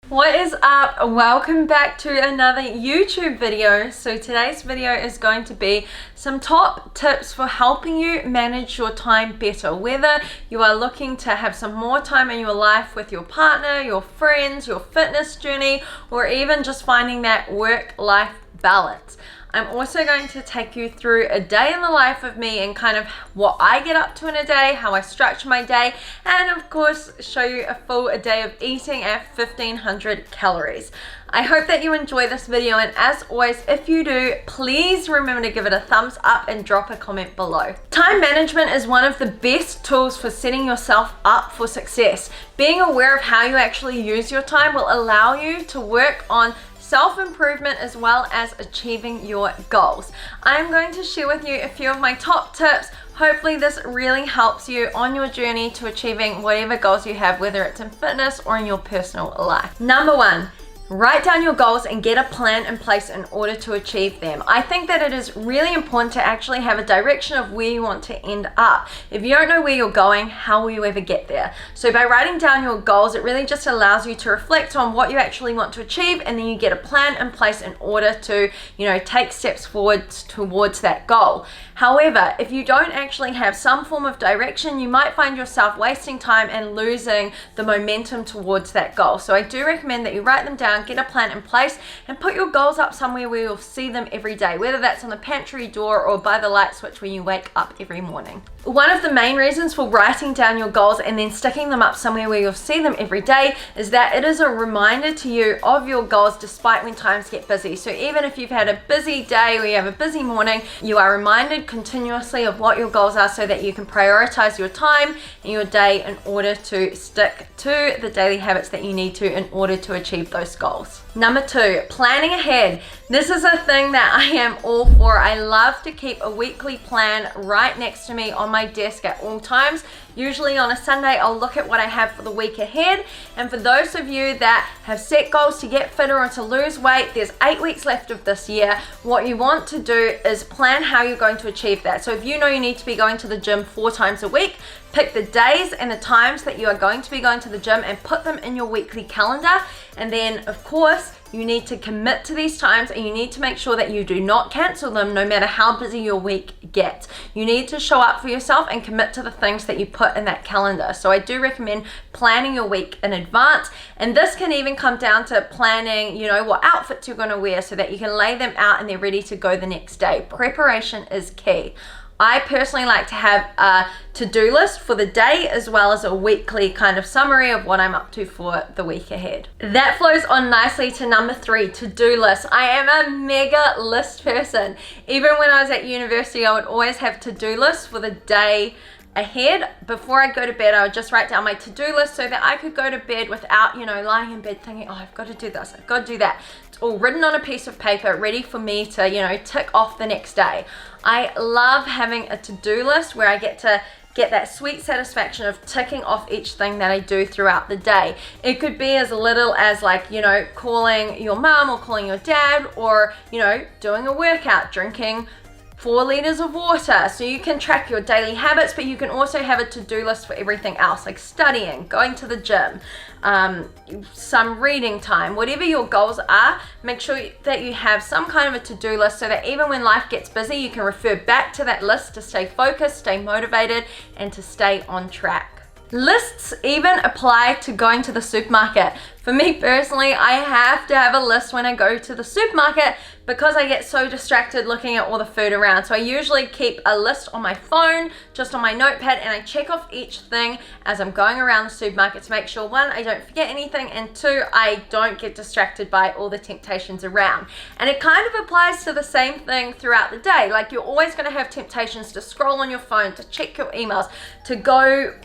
What is up? Welcome back to another YouTube video. So today's video is going to be some top tips for helping you manage your time better, whether you are looking to have some more time in your life with your partner, your friends, your fitness journey, or even just finding that work-life balance. I'm also going to take you through a day in the life of me and kind of what I get up to in a day, how I structure my day, and of course show you a full day of eating at 1500 calories. I hope that you enjoy this video, and as always, if you do, please remember to give it a thumbs up and drop a comment below. Time management is one of the best tools for setting yourself up for success. Being aware of how you actually use your time will allow you to work on self-improvement as well as achieving your goals. I'm going to share with you a few of my top tips. Hopefully this really helps you on your journey to achieving whatever goals you have, whether it's in fitness or in your personal life. Number one, write down your goals and get a plan in place in order to achieve them. I think that it is really important to actually have a direction of where you want to end up. If you don't know where you're going, how will you ever get there? So by writing down your goals, it really just allows you to reflect on what you actually want to achieve, and then you get a plan in place in order to, take steps forward towards that goal. However, if you don't actually have some form of direction, you might find yourself wasting time and losing the momentum towards that goal. So I do recommend that you write them down, get a plan in place, and put your goals up somewhere where you'll see them every day, whether that's on the pantry door or by the light switch when you wake up every morning. One of the main reasons for writing down your goals and then sticking them up somewhere where you'll see them every day is that it is a reminder to you of your goals despite when times get busy. So even if you've had a busy day or you have a busy morning, you are reminded continuously of what your goals are so that you can prioritize your time and your day in order to stick to the daily habits that you need to in order to achieve those goals. Number two, planning ahead. This is a thing that I am all for. I love to keep a weekly plan right next to me on my desk at all times. Usually on a Sunday, I'll look at what I have for the week ahead. And for those of you that have set goals to get fitter or to lose weight, there's 8 weeks left of this year. What you want to do is plan how you're going to achieve that. So if you know you need to be going to the gym 4 times a week, pick the days and the times that you are going to be going to the gym and put them in your weekly calendar. And then, of course, you need to commit to these times, and you need to make sure that you do not cancel them no matter how busy your week gets. You need to show up for yourself and commit to the things that you put in that calendar. So I do recommend planning your week in advance, and this can even come down to planning, what outfits you're going to wear so that you can lay them out and they're ready to go the next day. Preparation is key. I personally like to have a to-do list for the day as well as a weekly kind of summary of what I'm up to for the week ahead. That flows on nicely to number 3, to-do list. I am a mega list person. Even when I was at university, I would always have to-do lists for the day ahead. Before I go to bed, I would just write down my to-do list so that I could go to bed without, lying in bed thinking, oh, I've got to do this, I've got to do that. It's all written on a piece of paper, ready for me to, tick off the next day. I love having a to-do list where I get that sweet satisfaction of ticking off each thing that I do throughout the day. It could be as little as calling your mom or calling your dad, or, doing a workout, drinking 4 liters of water. So you can track your daily habits, but you can also have a to-do list for everything else, like studying, going to the gym, some reading time, whatever your goals are. Make sure that you have some kind of a to-do list so that even when life gets busy, you can refer back to that list to stay focused, stay motivated, and to stay on track. Lists even apply to going to the supermarket. For me personally, I have to have a list when I go to the supermarket because I get so distracted looking at all the food around. So I usually keep a list on my phone, just on my notepad, and I check off each thing as I'm going around the supermarket to make sure, 1, I don't forget anything, and 2, I don't get distracted by all the temptations around. And it kind of applies to the same thing throughout the day. Like, you're always going to have temptations to scroll on your phone, to check your emails, to go,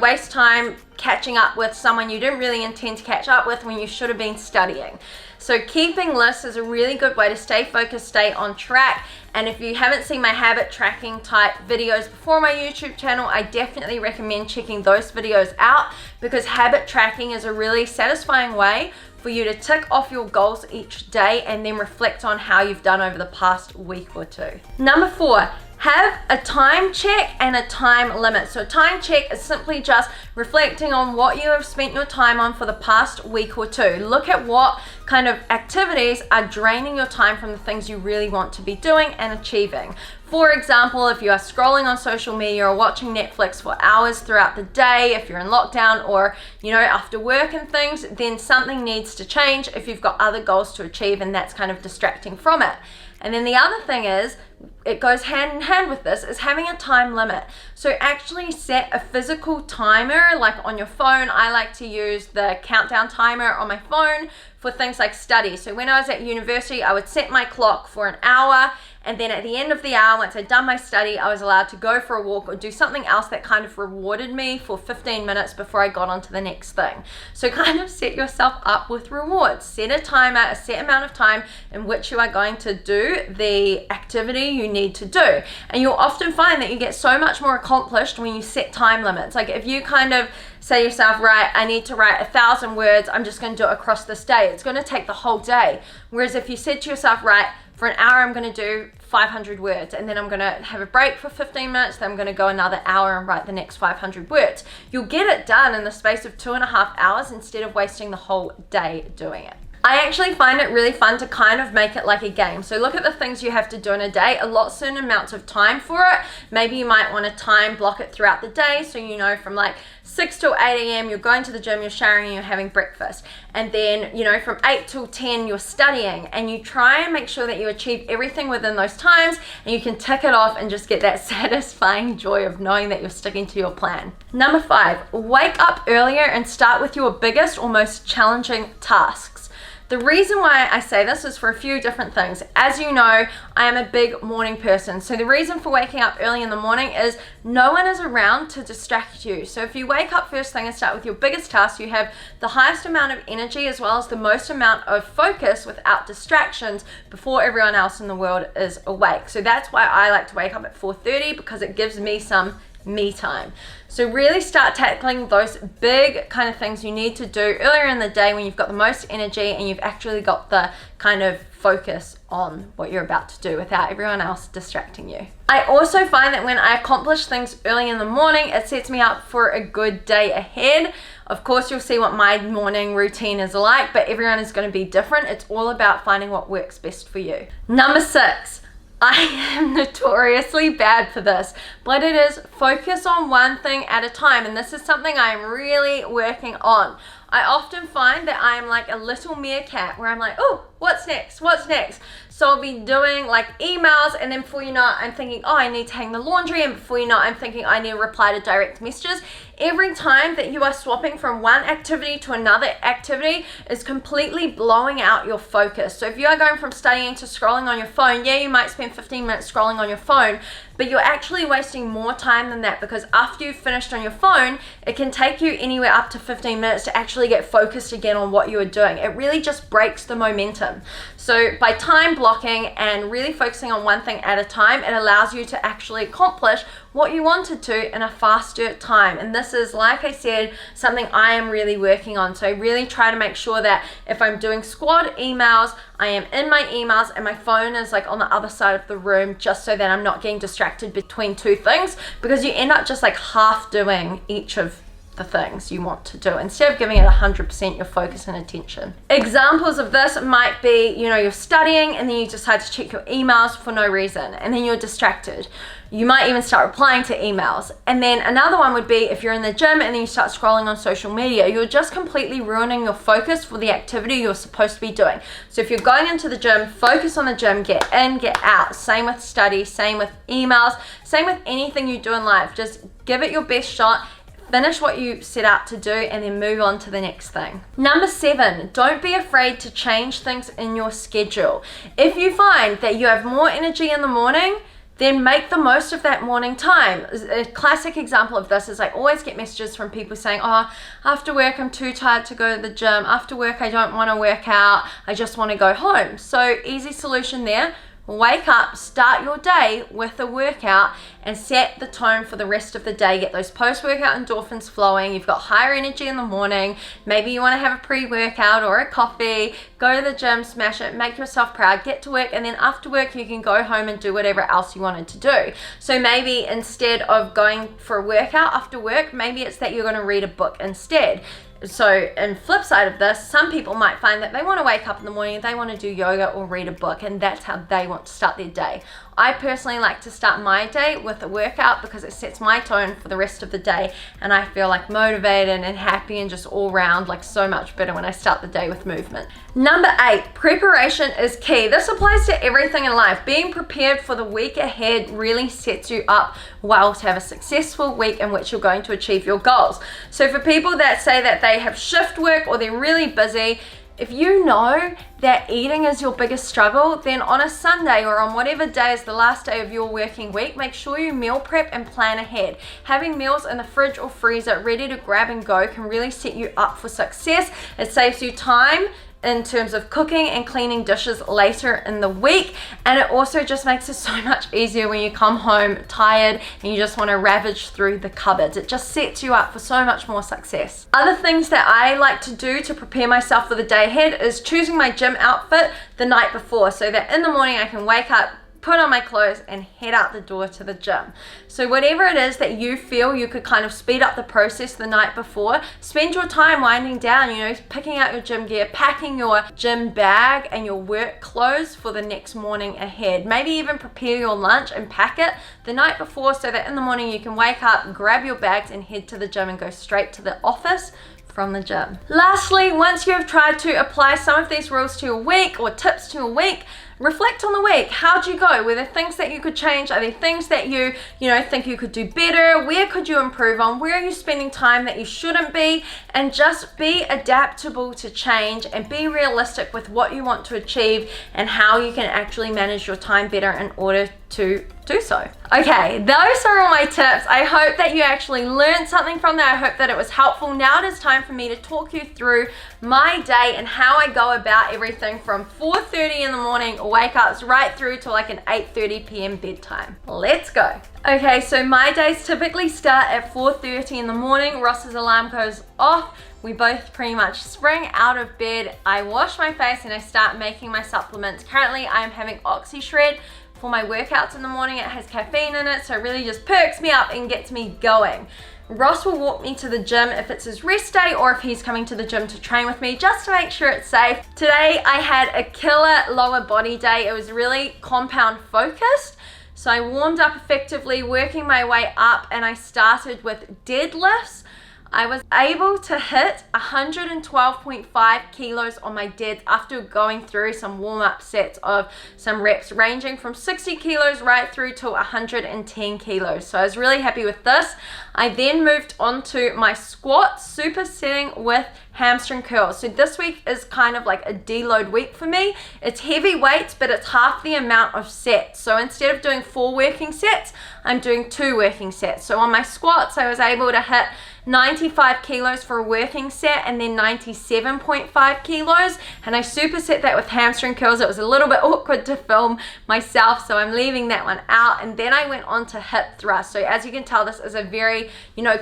waste time catching up with someone you didn't really intend to catch up with when you should have been studying. So keeping lists is a really good way to stay focused, stay on track. And if you haven't seen my habit tracking type videos before on my YouTube channel, I definitely recommend checking those videos out, because habit tracking is a really satisfying way for you to tick off your goals each day and then reflect on how you've done over the past week or two. Number 4, have a time check and a time limit. So time check is simply just reflecting on what you have spent your time on for the past week or two. Look at what kind of activities are draining your time from the things you really want to be doing and achieving. For example, if you are scrolling on social media or watching Netflix for hours throughout the day, if you're in lockdown or, after work and things, then something needs to change if you've got other goals to achieve and that's kind of distracting from it. And then the other thing is, it goes hand in hand with this, is having a time limit. So actually set a physical timer, like on your phone. I like to use the countdown timer on my phone for things like study. So when I was at university, I would set my clock for an hour, and then at the end of the hour, once I'd done my study, I was allowed to go for a walk or do something else that kind of rewarded me for 15 minutes before I got on to the next thing. So kind of set yourself up with rewards. Set a timer, a set amount of time in which you are going to do the activity you need to do. And you'll often find that you get so much more accomplished when you set time limits. Like if you kind of say to yourself, right, I need to write 1,000 words, I'm just going to do it across this day. It's going to take the whole day. Whereas if you said to yourself, right, for an hour, I'm going to do 500 words, and then I'm going to have a break for 15 minutes, then I'm going to go another hour and write the next 500 words. You'll get it done in the space of 2.5 hours instead of wasting the whole day doing it. I actually find it really fun to kind of make it like a game. So look at the things you have to do in a day, allot certain amounts of time for it. Maybe you might want to time block it throughout the day. So from like 6 till 8 a.m. you're going to the gym, you're showering, and you're having breakfast. And then, from 8 till 10 you're studying, and you try and make sure that you achieve everything within those times, and you can tick it off and just get that satisfying joy of knowing that you're sticking to your plan. Number 5, wake up earlier and start with your biggest or most challenging tasks. The reason why I say this is for a few different things. As you know, I am a big morning person. So the reason for waking up early in the morning is no one is around to distract you. So if you wake up first thing and start with your biggest task, you have the highest amount of energy as well as the most amount of focus without distractions before everyone else in the world is awake. So that's why I like to wake up at 4:30, because it gives me some me time. So really start tackling those big kind of things you need to do earlier in the day when you've got the most energy and you've actually got the kind of focus on what you're about to do without everyone else distracting you. I also find that when I accomplish things early in the morning, it sets me up for a good day ahead. Of course, you'll see what my morning routine is like, but everyone is going to be different. It's all about finding what works best for you. Number 6, I am notoriously bad for this, but it is focus on one thing at a time, and this is something I am really working on. I often find that I am like a little meerkat where I'm like, oh, what's next? What's next? So I'll be doing like emails, and then before you know it, I'm thinking, oh, I need to hang the laundry, and before you know it, I'm thinking I need to reply to direct messages. Every time that you are swapping from one activity to another activity is completely blowing out your focus. So if you are going from studying to scrolling on your phone, yeah, you might spend 15 minutes scrolling on your phone, but you're actually wasting more time than that, because after you've finished on your phone, it can take you anywhere up to 15 minutes to actually get focused again on what you are doing. It really just breaks the momentum. So by time blocking and really focusing on one thing at a time, it allows you to actually accomplish what you wanted to in a faster time. And this is, like I said, something I am really working on. So I really try to make sure that if I'm doing squad emails, I am in my emails and my phone is like on the other side of the room, just so that I'm not getting distracted between two things, because you end up just like half doing each of the things you want to do instead of giving it 100% your focus and attention. Examples of this might be, you're studying and then you decide to check your emails for no reason, and then you're distracted. You might even start replying to emails. And then another one would be if you're in the gym and then you start scrolling on social media, you're just completely ruining your focus for the activity you're supposed to be doing. So if you're going into the gym, focus on the gym, get in, get out. Same with study, same with emails, same with anything you do in life. Just give it your best shot. Finish what you set out to do and then move on to the next thing. Number 7, don't be afraid to change things in your schedule. If you find that you have more energy in the morning, then make the most of that morning time. A classic example of this is I always get messages from people saying, oh, after work I'm too tired to go to the gym. After work I don't want to work out. I just want to go home. So easy solution there. wake up, start your day with a workout and set the tone for the rest of the day. Get those post-workout endorphins flowing. You've got higher energy in the morning. Maybe you want to have a pre-workout or a coffee. Go to the gym, smash it, make yourself proud, get to work, and then after work you can go home and do whatever else you wanted to do. So maybe instead of going for a workout after work, maybe it's that you're going to read a book instead. So, and flip side of this, some people might find that they want to wake up in the morning, they want to do yoga or read a book, and that's how they want to start their day. I personally like to start my day with a workout because it sets my tone for the rest of the day, and I feel like motivated and happy and just all round like so much better when I start the day with movement. Number 8, preparation is key. This applies to everything in life. Being prepared for the week ahead really sets you up well to have a successful week in which you're going to achieve your goals. So for people that say that they have shift work or they're really busy, if you know that eating is your biggest struggle, then on a Sunday or on whatever day is the last day of your working week, make sure you meal prep and plan ahead. Having meals in the fridge or freezer ready to grab and go can really set you up for success. It saves you time in terms of cooking and cleaning dishes later in the week, and it also just makes it so much easier when you come home tired and you just want to ravage through the cupboards. It just sets you up for so much more success. Other things that I like to do to prepare myself for the day ahead is choosing my gym outfit the night before so that in the morning I can wake up, put on my clothes and head out the door to the gym. So whatever it is that you feel you could kind of speed up the process the night before, spend your time winding down, picking out your gym gear, packing your gym bag and your work clothes for the next morning ahead. Maybe even prepare your lunch and pack it the night before so that in the morning you can wake up, grab your bags and head to the gym and go straight to the office from the gym. Lastly, once you have tried to apply some of these rules to your week or tips to your week, reflect on the week. How'd you go? Were there things that you could change? Are there things that you think you could do better? Where could you improve on? Where are you spending time that you shouldn't be? And just be adaptable to change and be realistic with what you want to achieve and how you can actually manage your time better in order to do so. Okay, those are all my tips. I hope that you actually learned something from that. I hope that it was helpful. Now it is time for me to talk you through my day and how I go about everything from 4:30 in the morning wake ups right through to like an 8:30 p.m. bedtime. Let's go. Okay, so my days typically start at 4:30 in the morning. Ross's alarm goes off. We both pretty much spring out of bed. I wash my face and I start making my supplements. Currently, I am having OxyShred for my workouts in the morning. It has caffeine in it, so it really just perks me up and gets me going. Ross will walk me to the gym if it's his rest day or if he's coming to the gym to train with me just to make sure it's safe. Today I had a killer lower body day. It was really compound focused. So I warmed up effectively, working my way up, and I started with deadlifts. I was able to hit 112.5 kilos on my deads after going through some warm-up sets of some reps ranging from 60 kilos right through to 110 kilos. So I was really happy with this. I then moved on to my squats, supersetting with hamstring curls. So this week is kind of like a deload week for me. It's heavy weights, but it's half the amount of sets. So instead of doing 4 working sets, I'm doing 2 working sets. So on my squats, I was able to hit 95 kilos for a working set and then 97.5 kilos, and I superset that with hamstring curls. It was a little bit awkward to film myself, so I'm leaving that one out. And then I went on to hip thrust. So as you can tell, this is a very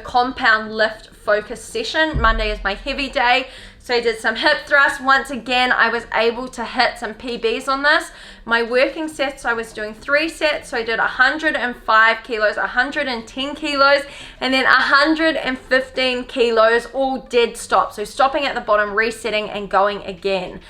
compound lift focused session. Monday is my heavy day, so I did some hip thrust. Once again, I was able to hit some PBs on this. My working sets, I was doing 3 sets, so I did 105 kilos, 110 kilos, and then 115 kilos, all dead stop. So stopping at the bottom, resetting, and going again.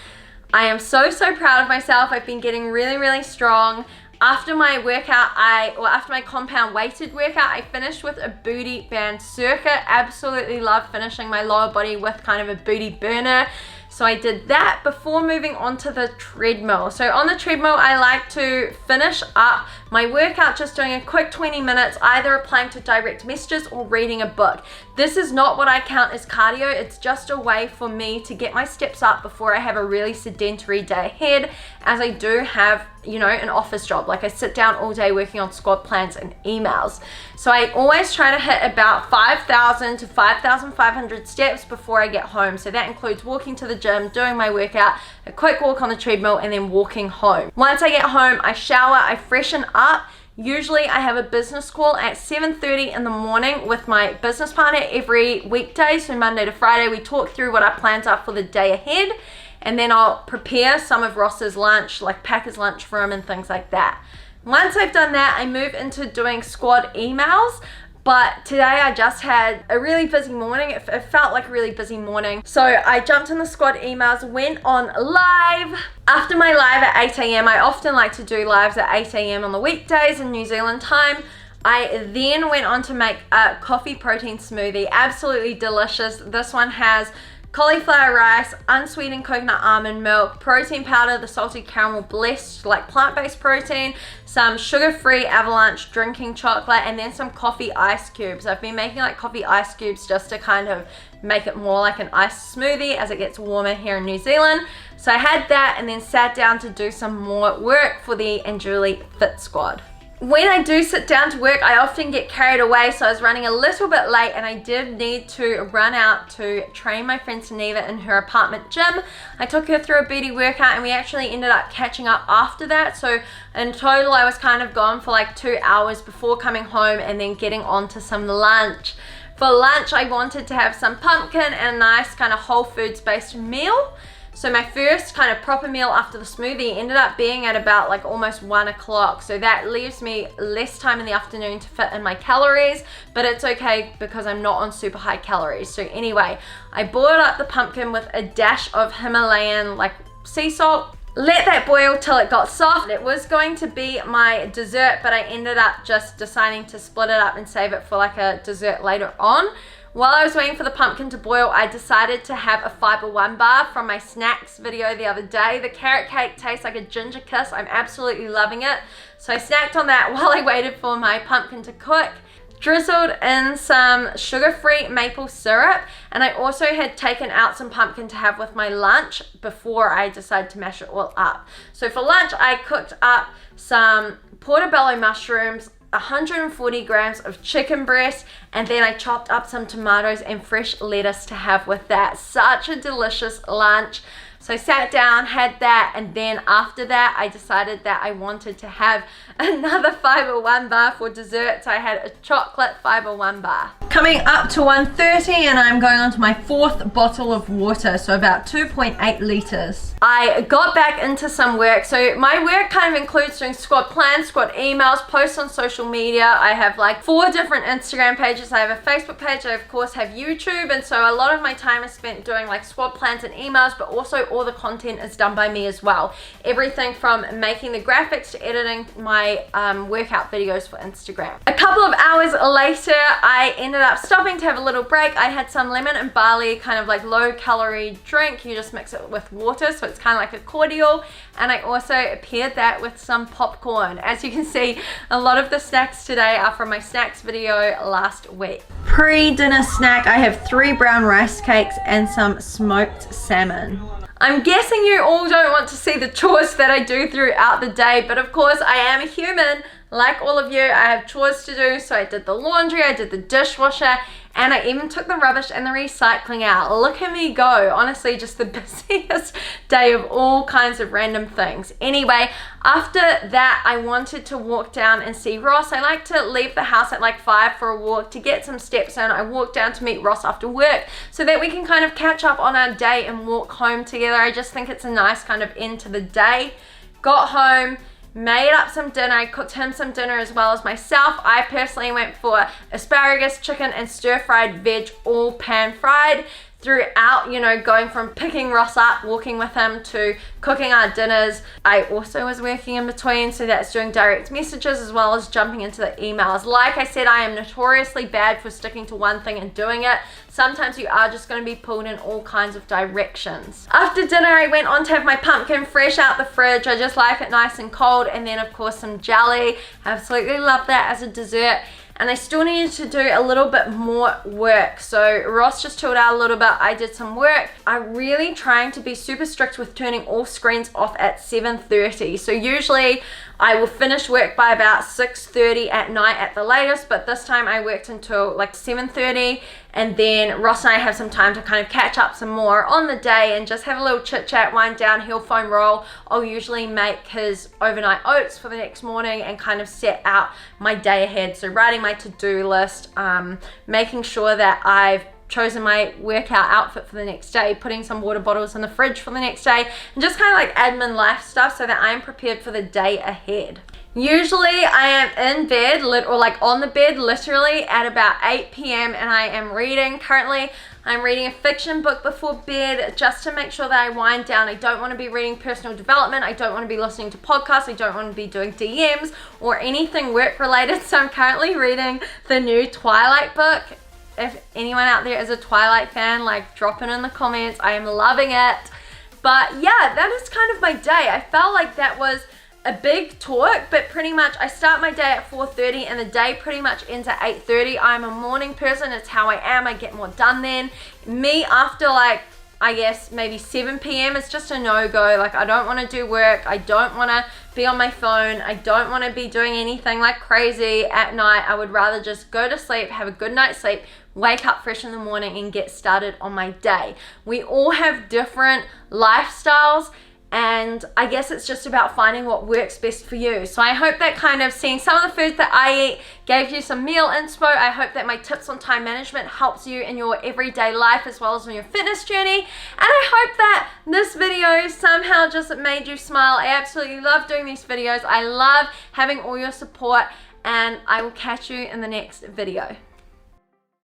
I am so proud of myself. I've been getting really strong. After my workout, after my compound weighted workout, I finished with a booty band circuit. Absolutely love finishing my lower body with kind of a booty burner. So I did that before moving on to the treadmill. So on the treadmill, I like to finish up My workout, just doing a quick 20 minutes, either replying to direct messages or reading a book. This is not what I count as cardio. It's just a way for me to get my steps up before I have a really sedentary day ahead, as I do have, you know, an office job. Like I sit down all day working on squad plans and emails. So I always try to hit about 5,000 to 5,500 steps before I get home. So that includes walking to the gym, doing my workout, a quick walk on the treadmill, and then walking home. Once I get home, I shower, I freshen up. Usually I have a business call at 7:30 in the morning with my business partner every weekday. So Monday to Friday, we talk through what our plans are for the day ahead. And then I'll prepare some of Ross's lunch, like pack his lunch for him and things like that. Once I've done that, I move into doing squad emails. But today I just had a really busy morning. It felt like a really busy morning. So I jumped in the squad emails, went on live. After my live at 8 a.m, I often like to do lives at 8 a.m. on the weekdays in New Zealand time. I then went on to make a coffee protein smoothie. Absolutely delicious. This one has cauliflower rice, unsweetened coconut almond milk, protein powder, the salted caramel blessed, like plant-based protein, some sugar-free avalanche drinking chocolate, and then some coffee ice cubes. I've been making like coffee ice cubes just to kind of make it more like an iced smoothie as it gets warmer here in New Zealand. So I had that and then sat down to do some more work for the Anjuli Fit Squad. When I do sit down to work, I often get carried away, so I was running a little bit late and I did need to run out to train my friend Suneva in her apartment gym. I took her through a booty workout and we actually ended up catching up after that. So in total, I was kind of gone for like 2 hours before coming home and then getting on to some lunch. For lunch, I wanted to have some pumpkin and a nice kind of whole foods based meal. So my first kind of proper meal after the smoothie ended up being at about like almost 1 o'clock. So that leaves me less time in the afternoon to fit in my calories, but it's okay because I'm not on super high calories. So anyway, I boiled up the pumpkin with a dash of Himalayan like sea salt. Let that boil till it got soft. It was going to be my dessert, but I ended up just deciding to split it up and save it for like a dessert later on. While I was waiting for the pumpkin to boil, I decided to have a Fiber One bar from my snacks video the other day. The carrot cake tastes like a ginger kiss. I'm absolutely loving it. So I snacked on that while I waited for my pumpkin to cook. Drizzled in some sugar-free maple syrup, and I also had taken out some pumpkin to have with my lunch before I decided to mash it all up. So for lunch, I cooked up some portobello mushrooms, 140 grams of chicken breast, and then I chopped up some tomatoes and fresh lettuce to have with that. Such a delicious lunch. So I sat down, had that, and then after that I decided that I wanted to have another Fiber One bar for dessert. So I had a chocolate Fiber One bar. Coming up to 1:30 and I'm going on to my 4th bottle of water, so about 2.8 liters. I got back into some work. So my work kind of includes doing squad plans, squad emails, posts on social media. I have like 4 different Instagram pages. I have a Facebook page. I of course have YouTube, and so a lot of my time is spent doing like squad plans and emails, but also all the content is done by me as well. Everything from making the graphics to editing my workout videos for Instagram. A couple of hours later, I ended up stopping to have a little break. I had some lemon and barley kind of like low calorie drink. You just mix it with water, so it's kind of like a cordial. And I also paired that with some popcorn. As you can see, a lot of the snacks today are from my snacks video last week. Pre-dinner snack, I have 3 brown rice cakes and some smoked salmon. I'm guessing you all don't want to see the chores that I do throughout the day, but of course I am a human. Like all of you, I have chores to do, so I did the laundry, I did the dishwasher, and I even took the rubbish and the recycling out. Look at me go. Honestly, just the busiest day of all kinds of random things. Anyway, after that, I wanted to walk down and see Ross. I like to leave the house at like 5 for a walk to get some steps in. I walk down to meet Ross after work so that we can kind of catch up on our day and walk home together. I just think it's a nice kind of end to the day. Got home, made up some dinner. I cooked him some dinner as well as myself. I personally went for asparagus, chicken, and stir-fried veg, all pan-fried. throughout, you know, going from picking Ross up, walking with him, to cooking our dinners. I also was working in between, so that's doing direct messages as well as jumping into the emails. Like I said, I am notoriously bad for sticking to one thing and doing it. Sometimes you are just going to be pulled in all kinds of directions. After dinner, I went on to have my pumpkin fresh out the fridge. I just like it nice and cold, and then of course some jelly. I absolutely love that as a dessert. And I still needed to do a little bit more work. So Ross just chilled out a little bit. I did some work. I'm really trying to be super strict with turning all screens off at 7:30. So usually I will finish work by about 6:30 at night at the latest, but this time I worked until like 7:30, and then Ross and I have some time to kind of catch up some more on the day and just have a little chit chat, wind down. He'll foam roll. I'll usually make his overnight oats for the next morning and kind of set out my day ahead. So writing my to-do list, making sure that I've chosen my workout outfit for the next day, putting some water bottles in the fridge for the next day, and just kind of like admin life stuff so that I'm prepared for the day ahead. Usually I am in bed, or like on the bed literally at about 8 p.m. and I am reading. Currently I'm reading a fiction book before bed just to make sure that I wind down. I don't want to be reading personal development. I don't want to be listening to podcasts. I don't want to be doing DMs or anything work related. So I'm currently reading the new Twilight book. If anyone out there is a Twilight fan, like drop it in the comments. I am loving it. But yeah, that is kind of my day. I felt like that was a big talk, but pretty much I start my day at 4:30 and the day pretty much ends at 8:30. I'm a morning person. It's how I am. I get more done then. Me after like, I guess maybe 7 p.m. it's just a no-go. Like I don't want to do work. I don't want to be on my phone. I don't want to be doing anything like crazy at night. I would rather just go to sleep, have a good night's sleep, wake up fresh in the morning and get started on my day. We all have different lifestyles, and I guess it's just about finding what works best for you. So I hope that kind of seeing some of the foods that I eat gave you some meal inspo. I hope that my tips on time management helps you in your everyday life as well as on your fitness journey. And I hope that this video somehow just made you smile. I absolutely love doing these videos. I love having all your support, and I will catch you in the next video.